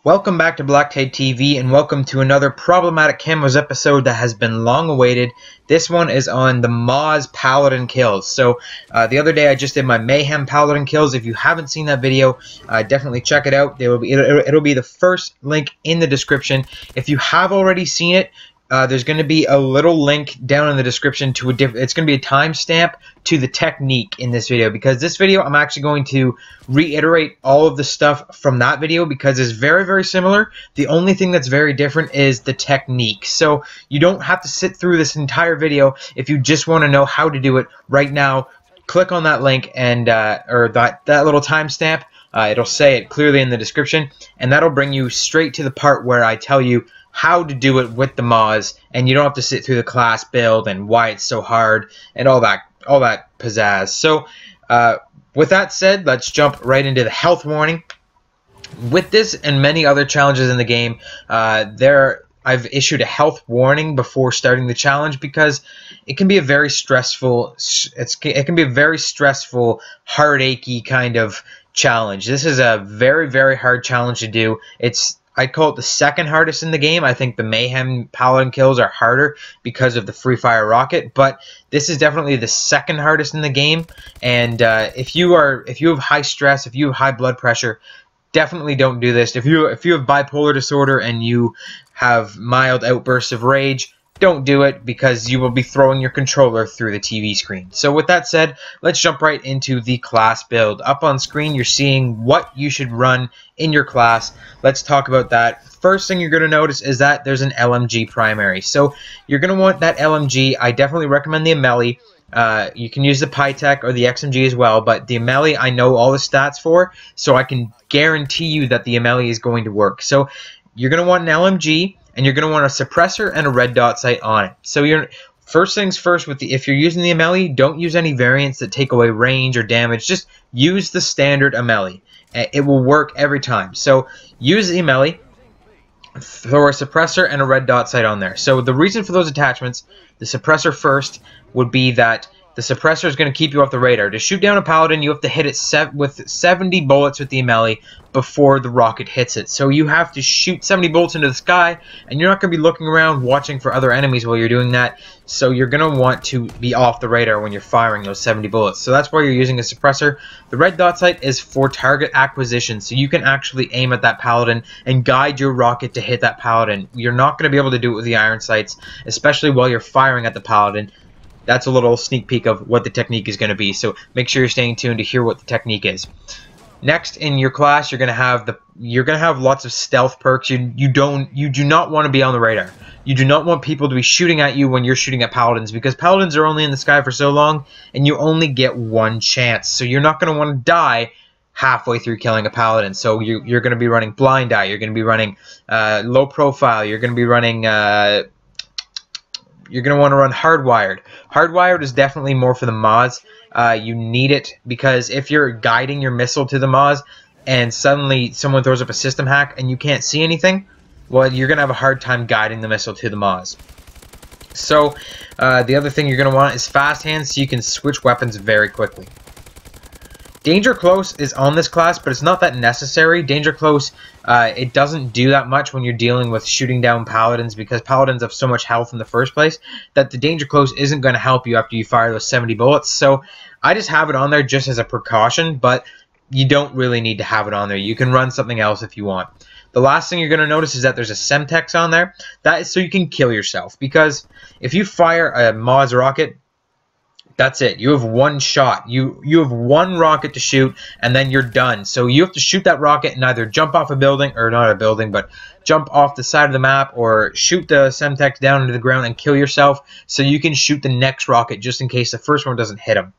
Welcome back to BlackTideTV and welcome to another problematic Camos episode that has been long awaited. This one is on the MAAWS Paladin Kills. So the other day I just did my MAHEM Paladin Kills. If you haven't seen that video, definitely check it out. It'll be the first link in the description. If you have already seen it, there's going to be a little link down in the description to it's going to be a timestamp to the technique in this video, because this video I'm actually going to reiterate all of the stuff from that video because it's very, very similar. The only thing that's very different is the technique. So you don't have to sit through this entire video if you just want to know how to do it right now. Click on that link and or that little timestamp. It'll say it clearly in the description, and that'll bring you straight to the part where I tell you how to do it with the MAAWS, and you don't have to sit through the class build and why it's so hard and all that pizzazz. So with that said, let's jump right into the health warning. With this and many other challenges in the game, I've issued a health warning before starting the challenge because it can be a very stressful, heart-achy kind of challenge. This is a very, very hard challenge to do. I call it the second hardest in the game. I think the MAHEM Paladin Kills are harder because of the free fire rocket, but this is definitely the second hardest in the game. And if you have high stress, if you have high blood pressure, definitely don't do this. If you have bipolar disorder and you have mild outbursts of rage, don't do it because you will be throwing your controller through the TV screen. So with that said, let's jump right into the class build. Up on screen, you're seeing what you should run in your class. Let's talk about that. First thing you're going to notice is that there's an LMG primary. So you're going to want that LMG. I definitely recommend the Amelie. You can use the Pytech or the XMG as well, but the Amelie I know all the stats for, so I can guarantee you that the Amelie is going to work. So you're going to want an LMG, and you're going to want a suppressor and a red dot sight on it. So first things first, if you're using the Amelie, don't use any variants that take away range or damage. Just use the standard Amelie. It will work every time. So use the Amelie, throw a suppressor and a red dot sight on there. So the reason for those attachments, the suppressor first, would be that the suppressor is going to keep you off the radar. To shoot down a paladin, you have to hit it with 70 bullets with the Amelie before the rocket hits it. So you have to shoot 70 bullets into the sky, and you're not going to be looking around watching for other enemies while you're doing that. So you're going to want to be off the radar when you're firing those 70 bullets. So that's why you're using a suppressor. The red dot sight is for target acquisition, so you can actually aim at that paladin and guide your rocket to hit that paladin. You're not going to be able to do it with the iron sights, especially while you're firing at the paladin. That's a little sneak peek of what the technique is going to be, so make sure you're staying tuned to hear what the technique is. Next, in your class, you're going to have lots of stealth perks. You do not want to be on the radar. You do not want people to be shooting at you when you're shooting at paladins, because paladins are only in the sky for so long, and you only get one chance. So you're not going to want to die halfway through killing a paladin. So you're going to be running blind eye. You're going to be running low profile. You're going to be running. You're going to want to run hardwired. Hardwired is definitely more for the MAAWS. You need it because if you're guiding your missile to the MAAWS and suddenly someone throws up a system hack and you can't see anything, well, you're going to have a hard time guiding the missile to the MAAWS. So the other thing you're going to want is fast hands so you can switch weapons very quickly. Danger Close is on this class, but it's not that necessary. Danger Close, it doesn't do that much when you're dealing with shooting down paladins, because paladins have so much health in the first place that the Danger Close isn't going to help you after you fire those 70 bullets. So I just have it on there just as a precaution, but you don't really need to have it on there. You can run something else if you want. The last thing you're going to notice is that there's a Semtex on there. That is so you can kill yourself, because if you fire a MAAWS rocket, that's it. You have one shot. You have one rocket to shoot, and then you're done. So you have to shoot that rocket and either jump off a building, or not a building, but jump off the side of the map, or shoot the Semtex down into the ground and kill yourself so you can shoot the next rocket just in case the first one doesn't hit him.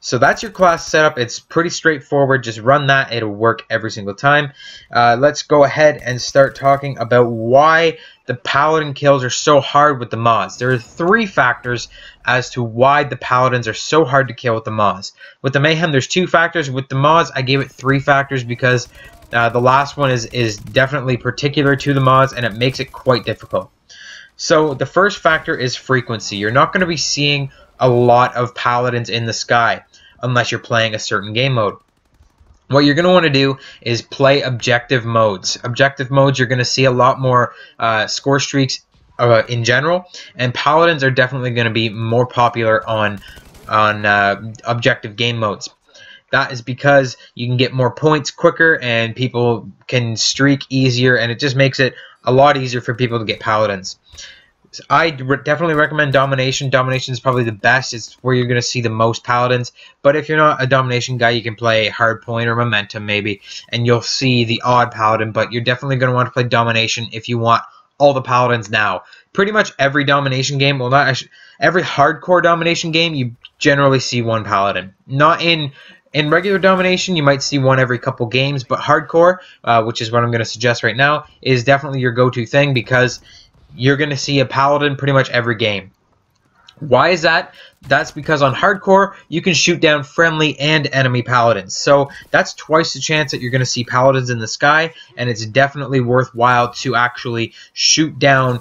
So that's your class setup. It's pretty straightforward. Just run that. It'll work every single time. Let's go ahead and start talking about why the Paladin Kills are so hard with the MAAWS. There are 3 factors as to why the Paladins are so hard to kill with the MAAWS. With the MAHEM, there's 2 factors. With the MAAWS, I gave it 3 factors because the last one is definitely particular to the MAAWS, and it makes it quite difficult. So the first factor is frequency. You're not going to be seeing a lot of paladins in the sky unless you're playing a certain game mode. What you're going to want to do is play objective modes. Objective modes, you're going to see a lot more score streaks in general, and paladins are definitely going to be more popular on objective game modes. That is because you can get more points quicker and people can streak easier, and it just makes it a lot easier for people to get paladins. I definitely recommend Domination. Domination is probably the best. It's where you're going to see the most paladins. But if you're not a Domination guy, you can play Hardpoint or Momentum maybe, and you'll see the odd paladin. But you're definitely going to want to play Domination if you want all the paladins now. Pretty much every Domination game, well, not actually, every hardcore Domination game, you generally see one paladin. Not in regular Domination, you might see one every couple games, but hardcore, which is what I'm going to suggest right now, is definitely your go-to thing because you're going to see a paladin pretty much every game. Why is that? That's because on hardcore, you can shoot down friendly and enemy paladins. So that's twice the chance that you're going to see paladins in the sky, and it's definitely worthwhile to actually shoot down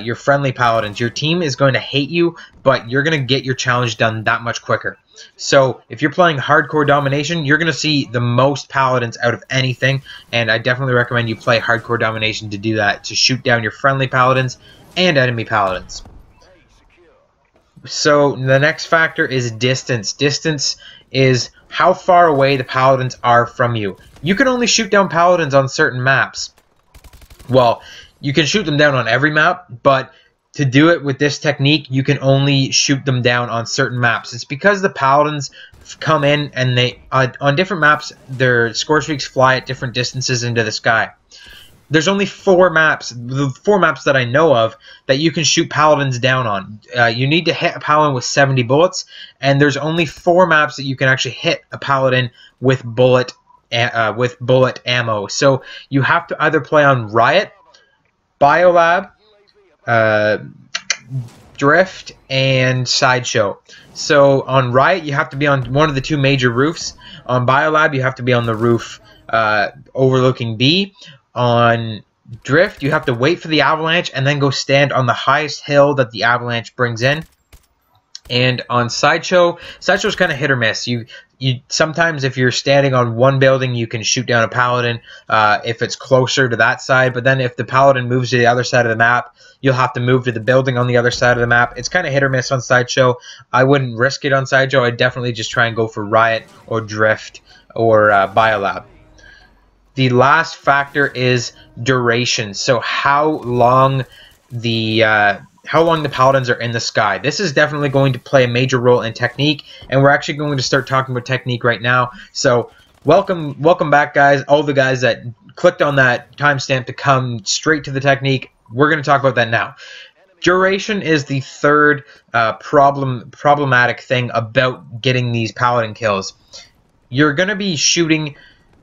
your friendly paladins. Your team is going to hate you, but you're going to get your challenge done that much quicker. So if you're playing hardcore Domination, you're going to see the most paladins out of anything, and I definitely recommend you play hardcore Domination to do that, to shoot down your friendly paladins and enemy paladins. So the next factor is distance. Distance is how far away the paladins are from you. You can only shoot down paladins on certain maps. Well, you can shoot them down on every map, but to do it with this technique, you can only shoot them down on certain maps. It's because the paladins come in and they on different maps, their score streaks fly at different distances into the sky. There's only 4 maps, the 4 maps that I know of, that you can shoot paladins down on. You need to hit a paladin with 70 bullets, and there's only 4 maps that you can actually hit a paladin with bullet ammo. So you have to either play on Riot, Biolab, Drift, and Sideshow. So on Riot, you have to be on one of the 2 major roofs. On Biolab, you have to be on the roof overlooking B. On Drift, you have to wait for the avalanche and then go stand on the highest hill that the avalanche brings in. And on Sideshow, Sideshow's kind of hit or miss. You sometimes, if you're standing on one building, you can shoot down a paladin if it's closer to that side. But then if the paladin moves to the other side of the map, you'll have to move to the building on the other side of the map. It's kind of hit or miss on Sideshow. I wouldn't risk it on Sideshow. I'd definitely just try and go for Riot or Drift or Biolab. The last factor is duration. So how long the paladins are in the sky. This is definitely going to play a major role in technique, and we're actually going to start talking about technique right now. So welcome back, guys. All the guys that clicked on that timestamp to come straight to the technique. We're going to talk about that now. Duration is the third problematic thing about getting these paladin kills. You're going to be shooting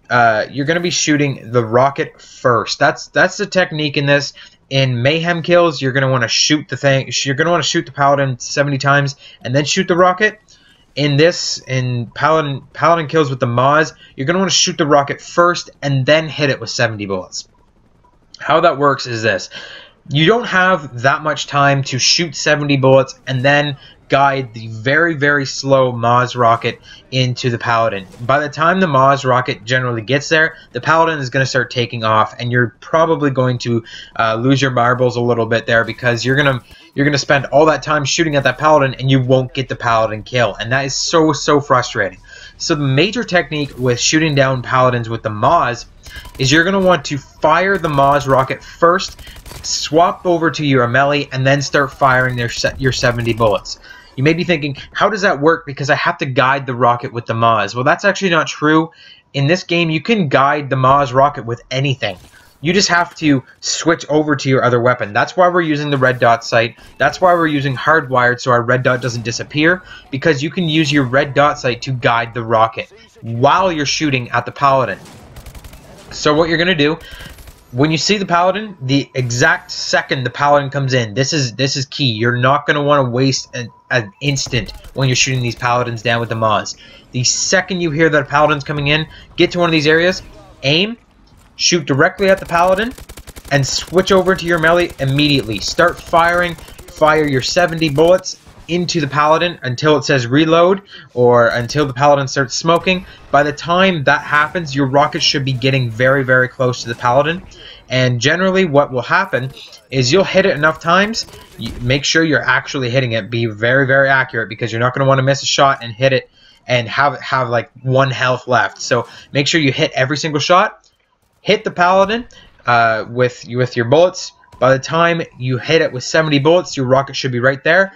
the rocket first. That's the technique in this. In Mayhem kills, you're going to want to shoot the thing. You're going to want to shoot the paladin 70 times and then shoot the rocket. In paladin kills with the MAAWS, you're going to want to shoot the rocket first and then hit it with 70 bullets. How that works is this: you don't have that much time to shoot 70 bullets and then guide the very, very slow MAAWS rocket into the paladin. By the time the MAAWS rocket generally gets there, the paladin is going to start taking off, and you're probably going to lose your marbles a little bit there because you're gonna spend all that time shooting at that paladin and you won't get the paladin kill, and that is so frustrating. So the major technique with shooting down paladins with the MAAWS is you're going to want to fire the MAAWS rocket first, swap over to your melee, and then start firing your 70 bullets. You may be thinking, how does that work? Because I have to guide the rocket with the MAAWS. Well, that's actually not true. In this game, you can guide the MAAWS rocket with anything. You just have to switch over to your other weapon. That's why we're using the red dot sight. That's why we're using hardwired so our red dot doesn't disappear, because you can use your red dot sight to guide the rocket while you're shooting at the paladin. So what you're going to do, when you see the paladin, the exact second the paladin comes in, this is key. You're not going to want to waste an instant when you're shooting these paladins down with the MAAWS. The second you hear that a paladin's coming in, get to one of these areas, aim, shoot directly at the paladin, and switch over to your melee immediately. Start firing, fire your 70 bullets, into the paladin until it says reload, or until the paladin starts smoking. By the time that happens, your rocket should be getting very, very close to the paladin. And generally what will happen is you'll hit it enough times. Make sure you're actually hitting it. Be very, very accurate, because you're not going to want to miss a shot and hit it and have like 1 health left. So make sure you hit every single shot. Hit the paladin with your bullets. By the time you hit it with 70 bullets, your rocket should be right there.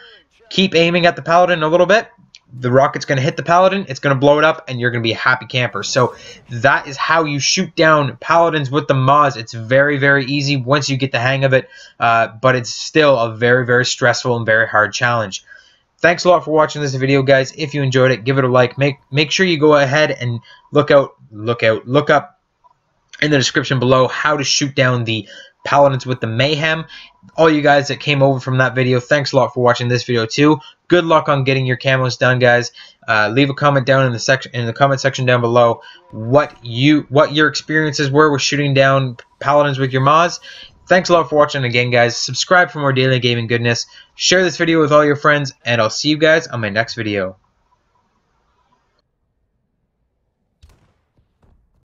Keep aiming at the paladin a little bit. The rocket's going to hit the paladin, it's going to blow it up, and you're going to be a happy camper. So that is how you shoot down paladins with the MAAWS. It's very, very easy once you get the hang of it, but it's still a very, very stressful and very hard challenge. Thanks a lot for watching this video, guys. If you enjoyed it, give it a like. Make sure you go ahead and look up in the description below how to shoot down the paladins with the Mayhem. All you guys that came over from that video, thanks a lot for watching this video too. Good luck on getting your camos done, guys. Leave a comment down in the comment section down below what your experiences were with shooting down paladins with your MAAWS. Thanks a lot for watching again, guys. Subscribe for more daily gaming goodness. Share this video with all your friends, and I'll see you guys on my next video.